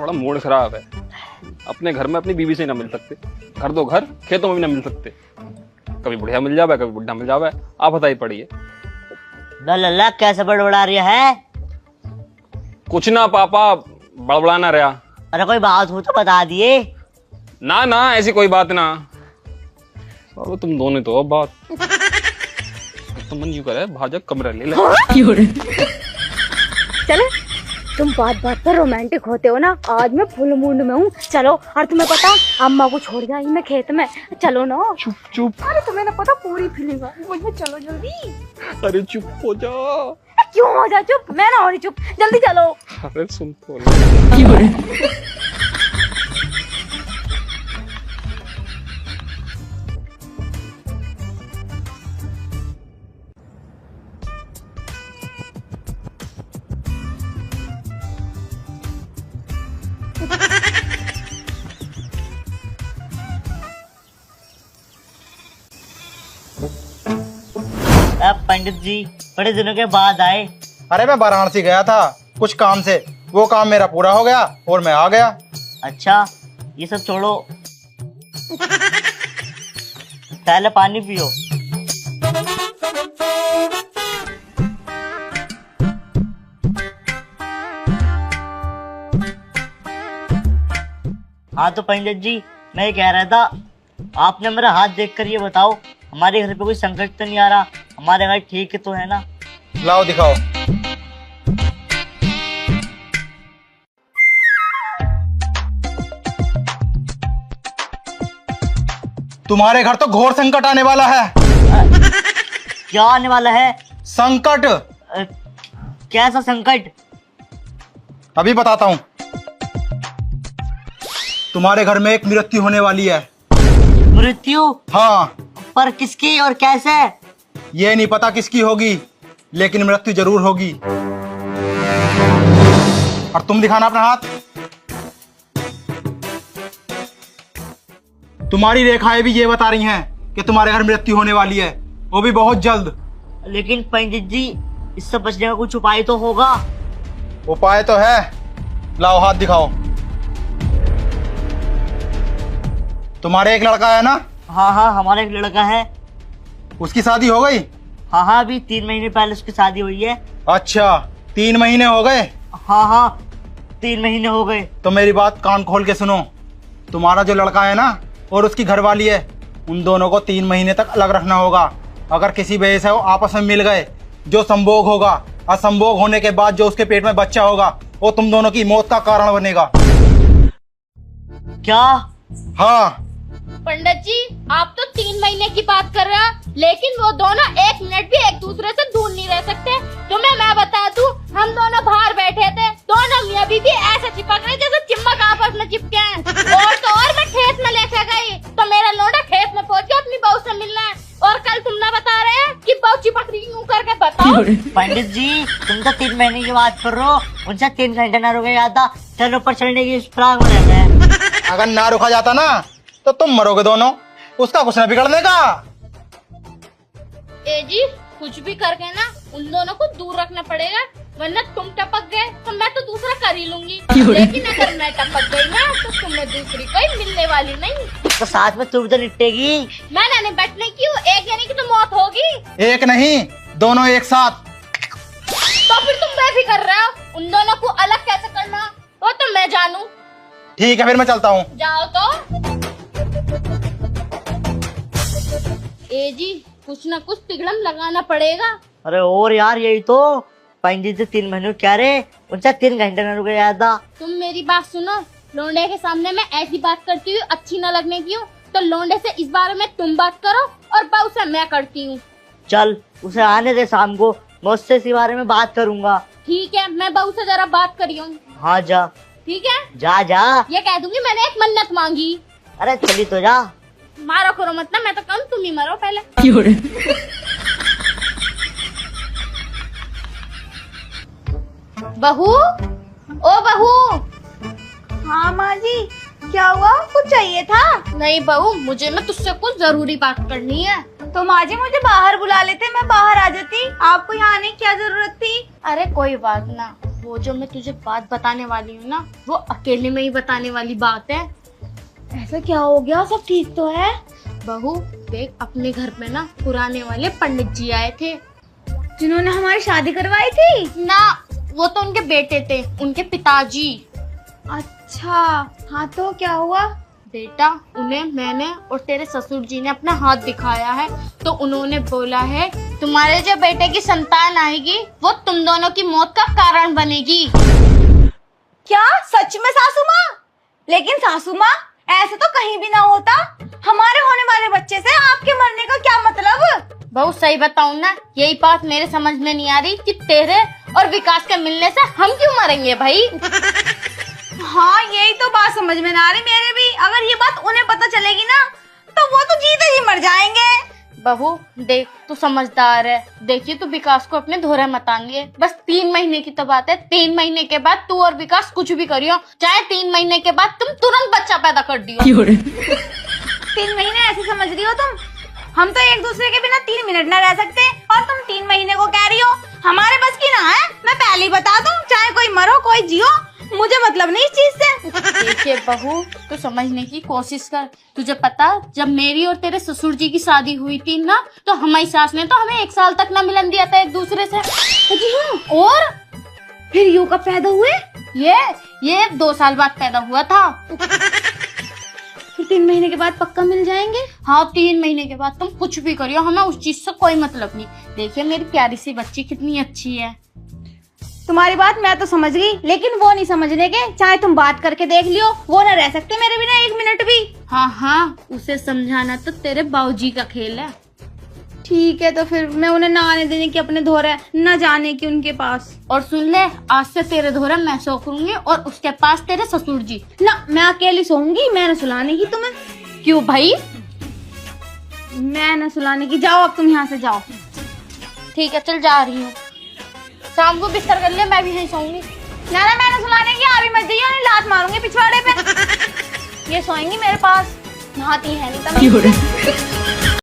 बड़ा मूड खराब है। अपने घर में अपनी बीवी से ना मिल सकते, घर दो घर, खेतों में भी ना मिल सकते। कभी बुढ़िया मिल जावे, कभी बुढ़ा मिल जावे, आप बताइए पड़िए। लल्ला कैसे बड़बड़ा रही है? कुछ ना पापा, बड़बड़ाना रहा। अरे कोई बात हो तो बता दिए। ना ना ऐसी कोई बात ना। बाबू तुम दोनों तो अब बात तो मन यूं करे भाजक कमरा ले ले। चलो तुम बात बात पर रोमांटिक होते हो ना, आज मैं फुल मूड में हूँ। चलो, और तुम्हें पता अम्मा को छोड़ गया मैं खेत में, चलो ना। चुप चुप। अरे तुम्हें ना पता पूरी फीलिंग है, चलो जल्दी। अरे चुप हो जा। क्यों हो जा चुप, मैं ना हो रही चुप, जल्दी चलो। अरे सुन तो अब पंडित जी बड़े दिनों के बाद आए। अरे मैं वाराणसी गया था कुछ काम से, वो काम मेरा पूरा हो गया और मैं आ गया। अच्छा ये सब छोड़ो, पहले पानी पियो। हाँ तो पंडित जी मैं ये कह रहा था, आपने मेरा हाथ देखकर ये बताओ हमारे घर पे कोई संकट तो नहीं आ रहा? हमारे घर ठीक तो है ना? लाओ दिखाओ। तुम्हारे घर तो घोर संकट आने वाला है। क्या आने वाला है? संकट। कैसा संकट? अभी बताता हूँ। तुम्हारे घर में एक मृत्यु होने वाली है। मृत्यु? हाँ। पर किसकी और कैसे? ये नहीं पता किसकी होगी, लेकिन मृत्यु जरूर होगी। और तुम दिखाना अपना हाथ। तुम्हारी रेखाएं भी ये बता रही हैं कि तुम्हारे घर मृत्यु होने वाली है, वो भी बहुत जल्द। लेकिन पंडित जी इससे बचने का कुछ उपाय तो होगा? उपाय तो है, लाओ हाथ दिखाओ। तुम्हारे एक लड़का है ना? हाँ हाँ हमारा एक लड़का है। उसकी शादी हो गई? हाँ हाँ अभी 3 महीने पहले उसकी शादी हुई है। अच्छा 3 महीने हो गए? हाँ हाँ 3 महीने हो गए। तो मेरी बात कान खोल के सुनो। तुम्हारा जो लड़का है ना और उसकी घरवाली है, उन दोनों को 3 महीने तक अलग रखना होगा। अगर किसी वजह से वो आपस में मिल गए, जो संभोग होगा, असंभोग होने के बाद जो उसके पेट में बच्चा होगा, वो तुम दोनों की मौत का कारण बनेगा। क्या? हाँ। पंडित जी आप तो 3 महीने की बात कर रहे हैं, लेकिन वो दोनों 1 मिनट भी एक दूसरे से दूर नहीं रह सकते। तुम्हें मैं बता दूं, हम दोनों बाहर बैठे थे, दोनों मियां बीवी ऐसे चिपक रहे जैसे चिमक आपस में चिपके हैं। और तो और मैं खेत में लेके गई तो मेरा लोंडा खेत में पहुंच गया अपनी बहू से मिलने। और कल तुम ना बता रहे हैं कि बहू चिपक रही यूं करके, बताओ। पंडित जी तुम तो 3 महीने की बात कर रहे हो, उनसे 3 घंटे ना रुके जाता, चलो ऊपर चढ़ने की फ्राग में रह गए। अगर ना रुका जाता ना तो तुम मरोगे दोनों, उसका कुछ ना बिगड़ने का। ए जी कुछ भी करके ना उन दोनों को दूर रखना पड़ेगा, वरना तुम टपक गए तो मैं तो दूसरा कर ही लूंगी। लेकिन अगर मैं टपक गई ना तो तुम्हें दूसरी कोई मिलने वाली नहीं। तो साथ में तुम तो निपटेगी। मैं ना निपटने की हूँ, एक यानी कि तो मौत होगी। एक नहीं, दोनों एक साथ। तो फिर तुम मैं भी कर रहे हो, उन दोनों को अलग कैसे करना वो तो मैं जानू। ठीक है फिर मैं चलता हूँ। जाओ तो। ए जी कुछ ना कुछ तिगड़म लगाना पड़ेगा। अरे और यार यही तो पंडित जी 3 महीने कह रहे, उनसे 3 घंटे न रुके जाता। तुम मेरी बात सुनो, लोंडे के सामने मैं ऐसी बात करती हूँ अच्छी न लगने की हूँ, तो लोंडे से इस बारे में तुम बात करो और बहू से मैं करती हूँ। चल उसे आने दे, शाम को मैं उससे इसी बारे में बात करूंगा। ठीक है मैं बहू से जरा बात करी हूँ। हाँ जा। ठीक है जा जा। ये कह दूंगी मैंने एक मन्नत मांगी। अरे चली तो जा। मारो करो मत ना, मैं तो कम तुम ही मरो पहले। बहू, ओ बहू। हाँ माँ जी, क्या हुआ, कुछ चाहिए था? नहीं बहू, मुझे ना तुझसे कुछ जरूरी बात करनी है। तो माँ जी मुझे बाहर बुला लेते, मैं बाहर आ जाती, आपको यहाँ आने की क्या जरूरत थी? अरे कोई बात ना, वो जो मैं तुझे बात बताने वाली हूँ ना, वो अकेले में ही बताने वाली बात है। ऐसा क्या हो गया? सब ठीक तो है? बहू देख, अपने घर में ना पुराने वाले पंडित जी आए थे। जिन्होंने हमारी शादी करवाई थी? ना, वो तो उनके बेटे थे, उनके पिताजी। अच्छा, हाँ तो क्या हुआ? बेटा, उन्हें मैंने और तेरे ससुर जी ने अपना हाथ दिखाया है, तो उन्होंने बोला है तुम्हारे जो बेटे की संतान आएगी वो तुम दोनों की मौत का कारण बनेगी। क्या सच में सासू माँ? लेकिन सासू माँ, ऐसा तो कहीं भी ना होता। हमारे होने वाले बच्चे से आपके मरने का क्या मतलब? बहुत सही बताऊं ना, यही बात मेरे समझ में नहीं आ रही कि तेरे और विकास के मिलने से हम क्यों मरेंगे भाई। हाँ, यही तो बात समझ में ना आ रही मेरे भी। अगर ये बात उन्हें पता चलेगी ना, तो वो तो जीते ही मर जाएंगे। बहू देख, तू समझदार है, देखिए तू विकास को अपने धोरे मत आएंगे। बस 3 महीने की तो बात है, 3 महीने के बाद तू और विकास कुछ भी करियो, चाहे 3 महीने के बाद तुम तुरंत बच्चा पैदा कर दियो। 3 महीने ऐसे समझ रही हो तुम? हम तो एक दूसरे के बिना 3 मिनट ना रह सकते, और तुम 3 महीने को कह रही हो? हमारे बस की ना है। मैं पहले ही बता दूं, चाहे कोई मरो कोई जियो, मुझे मतलब नहीं इस चीज से। देखिए बहू, तू समझने की कोशिश कर। तुझे पता, जब मेरी और तेरे ससुर जी की शादी हुई थी ना, तो हमारी सास ने तो हमें 1 साल तक ना मिलन दिया था एक दूसरे से। जी हाँ, और फिर यू कब पैदा हुए? ये 2 साल बाद पैदा हुआ था। फिर 3 महीने के बाद पक्का मिल जाएंगे? हाँ, 3 महीने के बाद तुम कुछ भी करियो, हमें उस चीज से कोई मतलब नहीं। देखिए मेरी प्यारी सी बच्ची कितनी अच्छी है। तुम्हारी बात मैं तो समझ गई, लेकिन वो नहीं समझने के। चाहे तुम बात करके देख लियो, वो न रह सकते मेरे बिना 1 मिनट भी। हाँ, उसे समझाना तो तेरे बाबूजी का खेल है। ठीक है, तो फिर मैं उन्हें ना आने देने की अपने धोरे, न जाने की उनके पास। और सुन ले, आज से तेरे धोरे मैं सो करूंगी और उसके पास तेरे ससुर जी। ना, मैं अकेली सोऊंगी, मैं न सुलाने की तुम्हें। क्यों भाई? मैं न सुलाने की। जाओ अब तुम यहाँ से जाओ। ठीक है, चल जा रही हूँ। शाम को बिस्तर कर ले, मैं भी यहीं सोऊंगी। ना, मैं न सुलाने की। अभी मत जाइए, उन्हें लात मारूंगी पिछवाड़े पे। ये सोएंगी मेरे पास, नहाती है नहीं तो मैं।